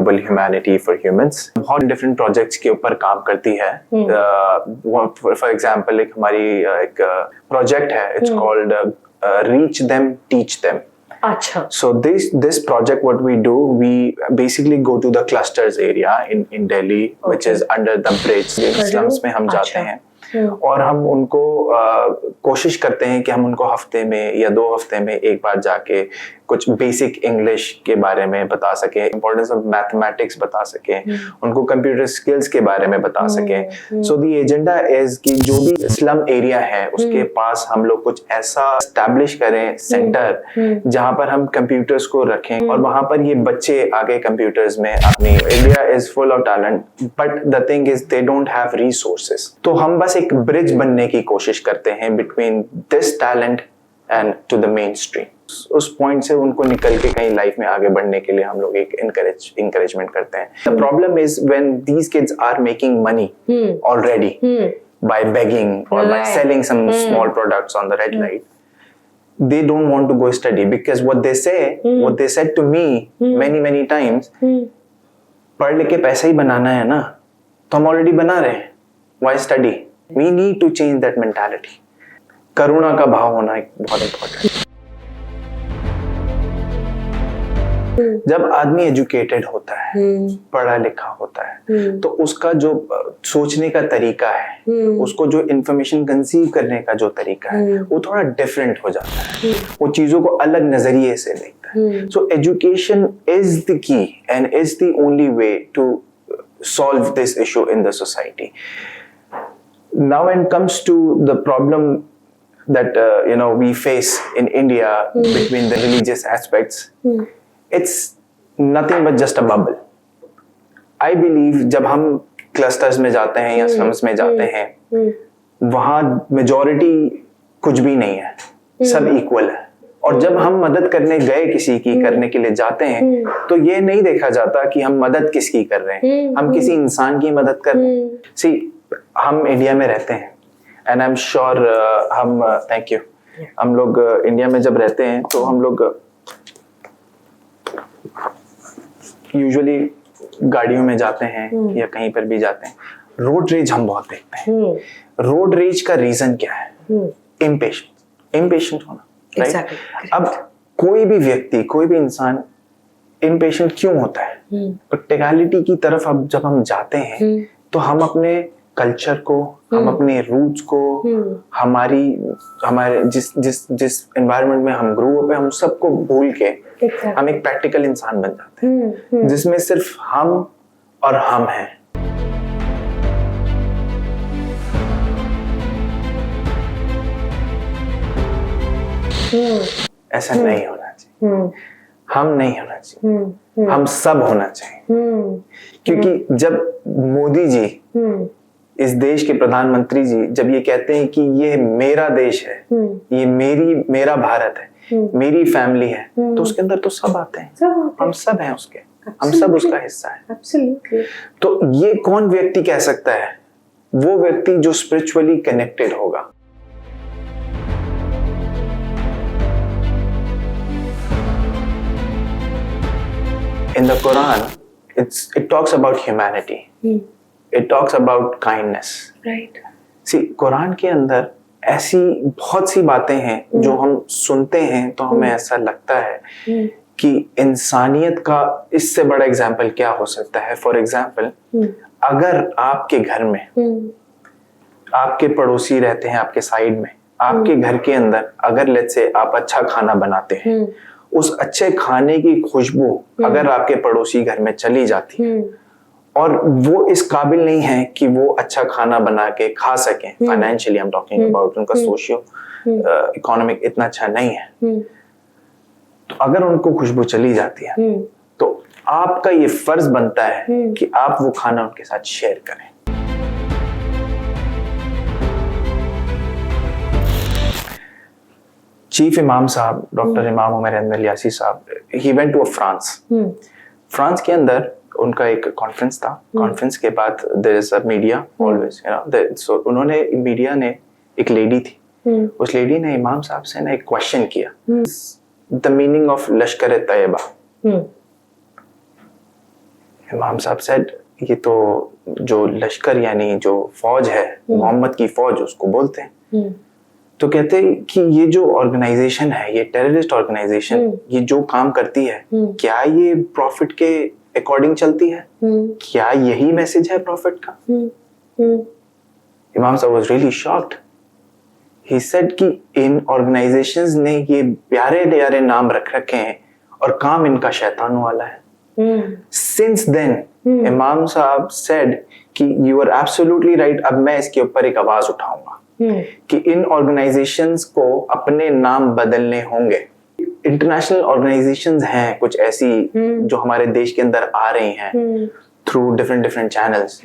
Global humanity for humans, बहुत different projects के ऊपर काम करती है। फॉर एग्जांपल एक हमारी एक प्रोजेक्ट है, it's called reach them teach them. अच्छा। So this project, what we do, we basically go to the clusters area in Delhi, which is under the bridge. slums में हम जाते हैं और हम उनको कोशिश करते हैं कि हम उनको हफ्ते में या 2 हफ्ते में एक बार जाके कुछ बेसिक इंग्लिश के बारे में बता सके, इंपॉर्टेंस ऑफ मैथमेटिक्स बता सके, उनको कंप्यूटर स्किल्स के बारे में बता सके। सो द एजेंडा इज कि जो भी स्लम एरिया है उसके पास हम लोग कुछ ऐसा एस्टैब्लिश करें सेंटर जहां पर हम कंप्यूटर्स को रखें और वहां पर ये बच्चे आगे कंप्यूटर्स में अपनी, India is full of talent but the thing is they don't have resources. तो हम बस एक ब्रिज बनने की कोशिश करते हैं between this talent and to the mainstream. उस पॉइंट से उनको निकल के कहीं लाइफ में आगे बढ़ने के लिए हम लोग एक encouragement करते हैं। The problem is when these kids are making money already by begging or by selling some small products on the red light, they don't want to go study because what they said to me many times, पढ़ लिख के पैसा ही बनाना है ना, तो हम already बना रहे हैं, why study? We need to change that mentality. करुणा का भाव होना एक बहुत इम्पोर्टेंट है। जब आदमी एजुकेटेड होता है, पढ़ा लिखा होता है, तो उसका जो सोचने का तरीका है, उसको जो इंफॉर्मेशन कंसीव करने का जो तरीका है, वो थोड़ा डिफरेंट हो जाता है, वो चीजों को अलग नजरिए से देखता है। So education is the key and is the only way to solve this issue in the society. Now when it comes to the problem that we face in India between the religious aspects, it's nothing but just a bubble. I believe जब हम clusters में जाते हैं या slums में जाते हैं, वहाँ majority कुछ भी नहीं है, सब equal है। और जब हम मदद करने गए किसी की करने के लिए जाते हैं, तो ये नहीं देखा जाता कि हम मदद किसकी कर रहे हैं, हम किसी इंसान की मदद कर रहे हैं। See, हम इंडिया में रहते हैं एंड आई एम श्योर हम थैंक यू, हम लोग इंडिया में जब रहते हैं तो हम लोग यूजुअली गाड़ियों में जाते हैं या कहीं पर भी जाते हैं, रोड रेज हम बहुत देखते हैं। रोड रेज का रीजन क्या है? इम्पेशेंट होना, राइट? अब कोई भी व्यक्ति, कोई भी इंसान इम्पेशेंट क्यों होता है? प्रैक्टिकलिटी की तरफ अब जब हम जाते हैं तो हम अपने कल्चर को, हम अपने रूट्स को, हमारे जिस एनवायरनमेंट में हम ग्रो अप है, हम सबको भूल के हम एक प्रैक्टिकल इंसान बन जाते हैं जिसमें सिर्फ हम और हम हैं। ऐसा नहीं होना चाहिए, हम नहीं होना चाहिए, हम सब होना चाहिए। क्योंकि जब मोदी जी, इस देश के प्रधानमंत्री जी, जब ये कहते हैं कि ये मेरा देश है, ये मेरा भारत है, मेरी फैमिली है, तो उसके अंदर तो सब आते हैं, हम सब हैं उसके, हम सब उसका हिस्सा है। तो ये कौन व्यक्ति कह सकता है? वो व्यक्ति जो स्पिरिचुअली कनेक्टेड होगा। In the Quran, it talks about humanity. It talks about kindness. Right. See, Quran के अंदर ऐसी बहुत सी बातें हैं जो हम सुनते हैं तो हमें ऐसा लगता है कि इंसानियत का इससे बड़ा एग्जाम्पल क्या हो सकता है। फॉर एग्जाम्पल, अगर आपके घर में आपके पड़ोसी रहते हैं, आपके साइड में, आपके घर के अंदर अगर लेट्स से आप अच्छा खाना बनाते हैं, उस अच्छे खाने की खुशबू अगर आपके पड़ोसी घर में चली जाती है और वो इस काबिल नहीं है कि वो अच्छा खाना बना के खा सकें, financially I am talking about, उनका सोशियो इकोनॉमिक इतना अच्छा नहीं है, तो अगर उनको खुशबू चली जाती है तो आपका ये फर्ज बनता है कि आप वो खाना उनके साथ शेयर करें। चीफ इमाम साहब, डॉक्टर इमाम उमर अहमद यासी साहब, he went to France. France के अंदर उनका एक कॉन्फ्रेंस था। कॉन्फ्रेंस के बाद there is a media always, so उन्होंने, मीडिया ने, एक लेडी थी, उस लेडी ने इमाम साहब से ना एक क्वेश्चन किया, द मीनिंग ऑफ लश्कर तैयबा। इमाम साहब सेड ये तो जो लश्कर यानी जो फौज है मोहम्मद की फौज उसको बोलते हैं। तो कहते हैं कि ये जो ऑर्गेनाइजेशन है, ये टेररिस्ट ऑर्गेनाइजेशन, ये जो काम करती है क्या ये प्रॉफिट के अकॉर्डिंग चलती है? क्या यही मैसेज है प्रॉफिट का? इमाम साहब was really shocked. He said कि इन ऑर्गेनाइजेशंस ने ये प्यारे प्यारे नाम रख रखे हैं और काम इनका शैतान वाला है। Since then, इमाम साहब said कि you are absolutely right, अब मैं इसके ऊपर एक आवाज उठाऊंगा कि इन ऑर्गेनाइजेशंस को अपने नाम बदलने होंगे। इंटरनेशनल ऑर्गेनाइजेशंस हैं कुछ ऐसी जो हमारे देश के अंदर आ रही हैं थ्रू डिफरेंट चैनल्स।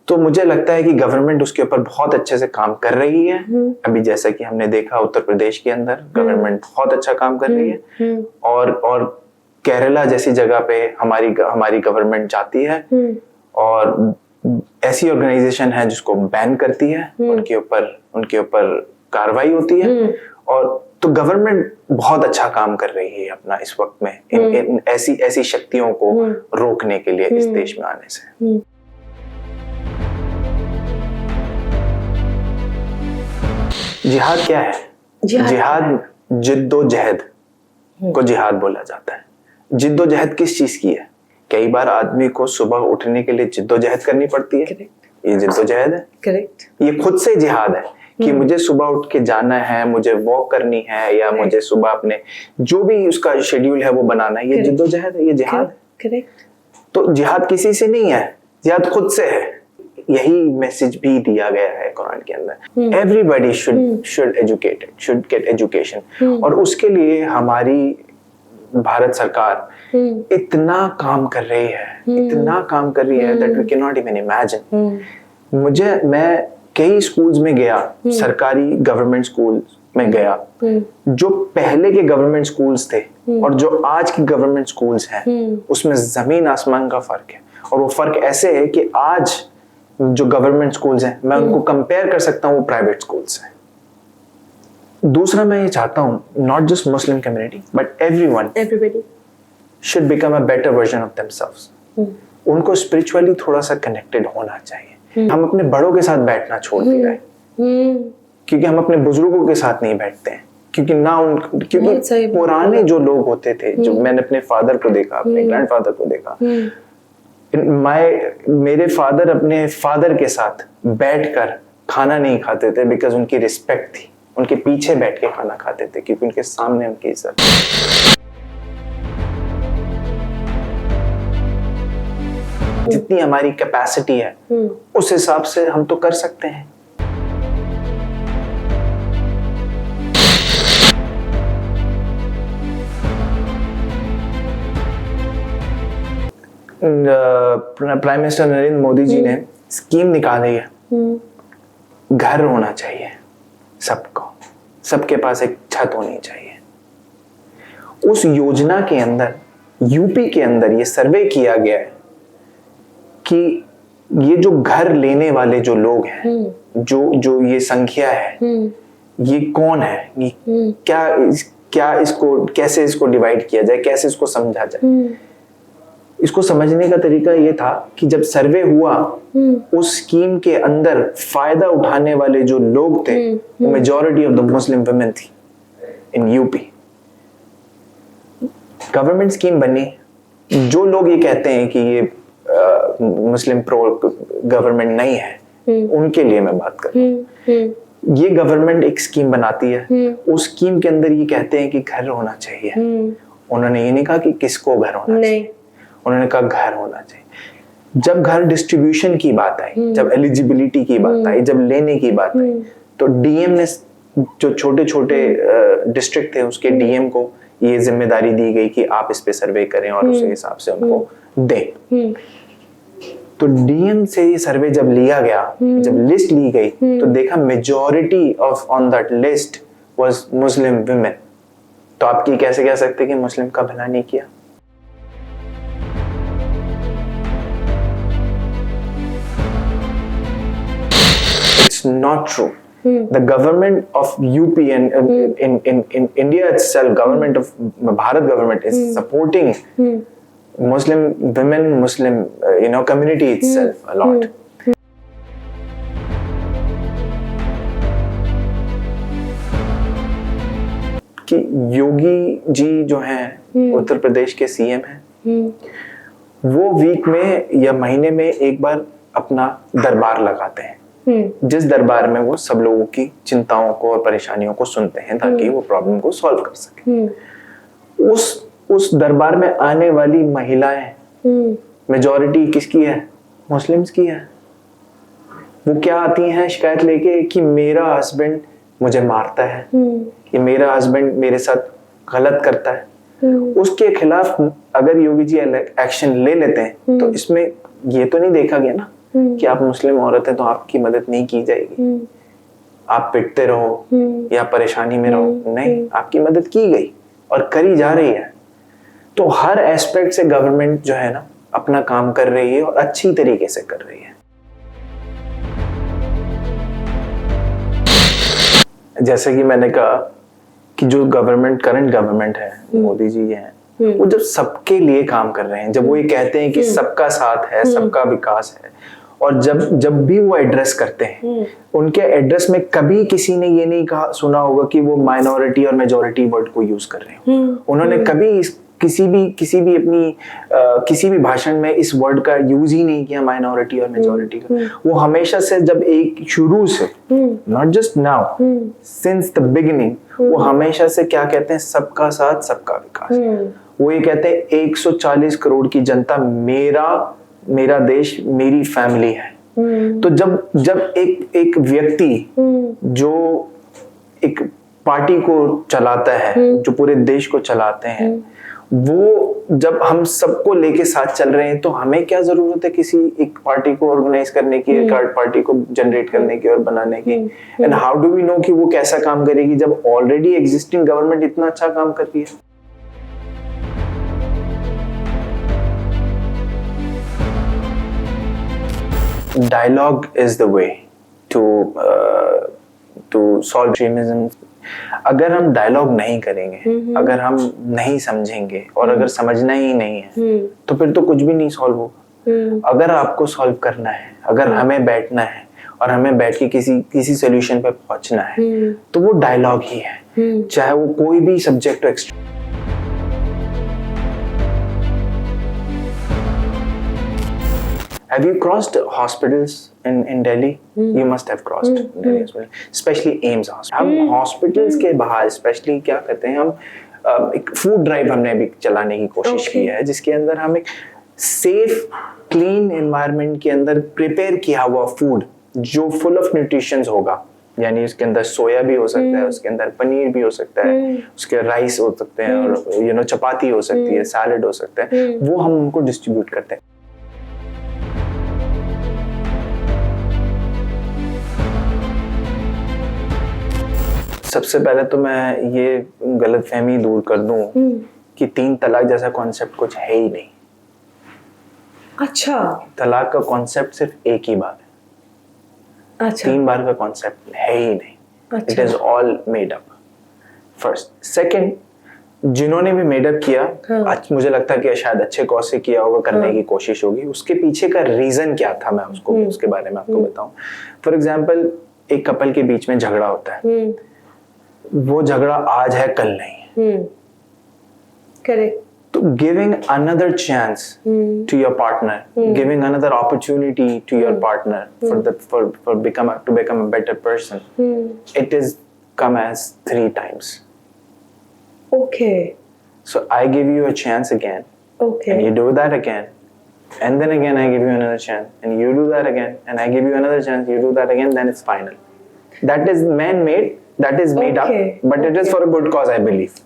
तो मुझे लगता है कि गवर्नमेंट उसके ऊपर बहुत अच्छे से काम कर रही है। अभी जैसा कि हमने देखा उत्तर प्रदेश के अंदर गवर्नमेंट बहुत अच्छा काम कर रही है और केरला जैसी जगह पे हमारी गवर्नमेंट जाती है और ऐसी ऑर्गेनाइजेशन है जिसको बैन करती है, उनके ऊपर कार्रवाई होती है। और तो गवर्नमेंट बहुत अच्छा काम कर रही है अपना इस वक्त में इन ऐसी शक्तियों को रोकने के लिए इस देश में आने से। जिहाद क्या है? जिहाद जिद्दोजहद को जिहाद बोला जाता है। जिद्दोजहद किस चीज की है? कई बार आदमी को सुबह उठने के लिए जिद्दोजहद करनी पड़ती है। ये जिद्दोजहद है। करेक्ट। ये खुद से जिहाद है कि मुझे सुबह उठ के जाना है, मुझे वॉक करनी है या मुझे सुबह अपने जो भी उसका शेड्यूल है वो बनाना है। ये जिद्दोजहद है, ये जिहाद है। करेक्ट। तो जिहाद किसी से नहीं है, जिहाद खुद से है। यही मैसेज भी दिया गया है कुरान के अंदर। Everybody should educated, should get education. और उसके लिए हमारी भारत सरकार इतना काम कर रही है that we cannot even imagine। मैं कई स्कूल्स में गया, सरकारी गवर्नमेंट स्कूल में गया, जो पहले के गवर्नमेंट स्कूल्स थे और जो आज की गवर्नमेंट स्कूल्स हैं उसमें जमीन आसमान का फर्क है। और वो फर्क ऐसे है कि आज जो गवर्नमेंट स्कूल्स हैं मैं उनको कंपेयर कर सकता हूँ वो प्राइवेट स्कूल्स हैं। दूसरा मैं ये चाहता हूँ not just Muslim community but everybody should become a better version of themselves. उनको स्पिरिचुअली थोड़ा सा कनेक्टेड होना चाहिए। हम अपने बड़ों के साथ बैठना छोड़ दिया है क्योंकि हम अपने बुजुर्गों के साथ नहीं बैठते हैं क्योंकि पुराने जो लोग होते थे, जो मैंने अपने फादर को देखा, अपने ग्रैंडफादर को देखा, मेरे फादर अपने फादर के साथ बैठकर खाना नहीं खाते थे बिकॉज उनकी रिस्पेक्ट थी। उनके पीछे बैठ के खाना खाते थे क्योंकि उनके सामने उनकी इज्जत। जितनी हमारी कैपेसिटी है उस हिसाब से हम तो कर सकते हैं। प्राइम मिनिस्टर नरेंद्र मोदी जी ने स्कीम निकाली है, घर होना चाहिए सबको, सबके पास एक छत होनी चाहिए। उस योजना के अंदर यूपी के अंदर ये सर्वे किया गया है कि ये जो घर लेने वाले जो लोग हैं, जो ये संख्या है, ये कौन है, ये क्या इसको कैसे इसको डिवाइड किया जाए, कैसे इसको समझा जाए। इसको समझने का तरीका ये था कि जब सर्वे हुआ उस स्कीम के अंदर फायदा उठाने वाले जो लोग थे वो majority of the Muslim women थी इन यूपी। गवर्नमेंट स्कीम बनी। जो लोग ये कहते हैं कि ये मुस्लिम प्रो गवर्नमेंट नहीं है उनके लिए मैं बात कर रहा हूँ। ये गवर्नमेंट एक स्कीम बनाती है, उस स्कीम के अंदर ये कहते हैं कि घर होना चाहिए। उन्होंने ये नहीं कहा कि किसको घर होना चाहिए, उन्होंने कहा घर होना चाहिए। जब घर डिस्ट्रीब्यूशन की बात आई, जब एलिजिबिलिटी की बात आई, जब लेने की बात आई, तो डीएम ने जो छोटे छोटे डिस्ट्रिक्ट थे उसके डीएम को ये जिम्मेदारी दी गई कि आप इस पे सर्वे करें और उस हिसाब से उनको दें। तो डीएम से ये सर्वे जब लिया गया, जब लिस्ट ली गई, तो देखा majority of on that list was Muslim women. तो आप की कैसे कह सकते कि मुस्लिम का भला नहीं किया? It's not true. The government of UP and in India itself, government of Bharat government is supporting Muslim women, Muslim community itself a lot. कि योगी जी जो हैं उत्तर प्रदेश के सीएम हैं, वो वीक में या महीने में एक बार अपना दरबार लगाते हैं, जिस दरबार में वो सब लोगों की चिंताओं को और परेशानियों को सुनते हैं ताकि वो प्रॉब्लम को सॉल्व कर सके। उस दरबार में आने वाली महिलाएं मेजॉरिटी किसकी है? मुस्लिम्स की है। वो क्या आती हैं शिकायत लेके कि मेरा हस्बैंड मुझे मारता है, कि मेरा हस्बैंड मेरे साथ गलत करता है। उसके खिलाफ अगर योगी जी एक्शन ले लेते हैं तो इसमें ये तो नहीं देखा गया ना कि आप मुस्लिम औरत हैं तो आपकी मदद नहीं की जाएगी, आप पिटते रहो या परेशानी में रहो। नहीं, आपकी मदद की गई और करी जा रही है। तो हर एस्पेक्ट से गवर्नमेंट जो है ना अपना काम कर रही है और अच्छी तरीके से कर रही है। जैसे कि मैंने कहा कि जो गवर्नमेंट, करंट गवर्नमेंट है, मोदी जी हैं, वो जब सबके लिए काम कर रहे हैं, जब वो ये कहते हैं कि सबका साथ है, सबका विकास है, और जब भी वो एड्रेस करते हैं, उनके एड्रेस में कभी किसी ने ये नहीं कहा सुना होगा कि वो माइनॉरिटी और मेजॉरिटी वर्ड को यूज कर रहे हैं। उन्होंने कभी किसी भी अपनी किसी भी भाषण में इस वर्ड का यूज ही नहीं किया, माइनॉरिटी और मेजॉरिटी का। वो हमेशा से जब एक शुरू से, not just now, since the beginning, वो हमेशा से क्या कहते हैं? सबका साथ सबका विकास। वो ये कहते हैं 140 करोड़ की जनता, मेरा देश, मेरी फैमिली है। तो जब एक व्यक्ति जो एक पार्टी को चलाता है, जो पूरे देश को चलाते हैं, वो जब हम सबको लेके साथ चल रहे हैं तो हमें क्या जरूरत है किसी एक पार्टी को ऑर्गेनाइज करने की, एक थर्ड पार्टी को जनरेट करने की और बनाने की? And how do we know कि वो कैसा काम करेगी जब ऑलरेडी एग्जिस्टिंग गवर्नमेंट इतना अच्छा काम कर रही है? Dialogue is the way to solve extremism. अगर हम डायलॉग नहीं करेंगे, अगर हम नहीं समझेंगे और अगर समझना ही नहीं है तो फिर तो कुछ भी नहीं सॉल्व होगा। अगर आपको सॉल्व करना है, अगर हमें बैठना है और हमें बैठ के किसी सोल्यूशन पे पहुंचना है तो वो डायलॉग ही है, चाहे वो कोई भी सब्जेक्ट हो। Have you crossed hospitals in Delhi? You must have crossed Delhi as well, especially AIIMS hospital. हम hospitals के बाहर especially क्या करते हैं, हम एक फूड ड्राइव हमने अभी चलाने की कोशिश की है, जिसके अंदर हम एक सेफ क्लीन एनवायरनमेंट के अंदर प्रिपेयर किया हुआ फूड जो फुल ऑफ न्यूट्रिशंस होगा, यानी उसके अंदर सोया भी हो सकता है, उसके अंदर पनीर भी हो सकता है, उसके राइस हो सकते हैं और चपाती हो सकती है, सैलेड हो सकता है, वो हम उनको डिस्ट्रीब्यूट करते हैं। सबसे पहले तो मैं ये गलतफहमी दूर कर दूं कि 3 तलाक जैसा कॉन्सेप्ट कुछ है ही नहीं। अच्छा, तलाक का कॉन्सेप्ट सिर्फ एक ही बार है। अच्छा, 3 बार का कॉन्सेप्ट है ही नहीं। अच्छा, it is all made up. First, second, जिन्होंने भी मेड अप किया, मुझे लगता है कि शायद अच्छे कॉज से किया होगा, करने की कोशिश होगी। उसके पीछे का रीजन क्या था, मैं उसके बारे में आपको बताऊं। फॉर एग्जाम्पल, एक कपल के बीच में झगड़ा होता है, वो झगड़ा आज है कल नहीं। करेक्ट। तो giving another chance to your partner, giving another opportunity to your partner for become a better person, it is come as 3 times. Okay. So I give you a chance again. Okay. And you do that again. And then again I give you another chance. And you do that again. And I give you another chance. You do that again. Then it's final. That is man-made. That is made up. But it is for a good cause, I believe.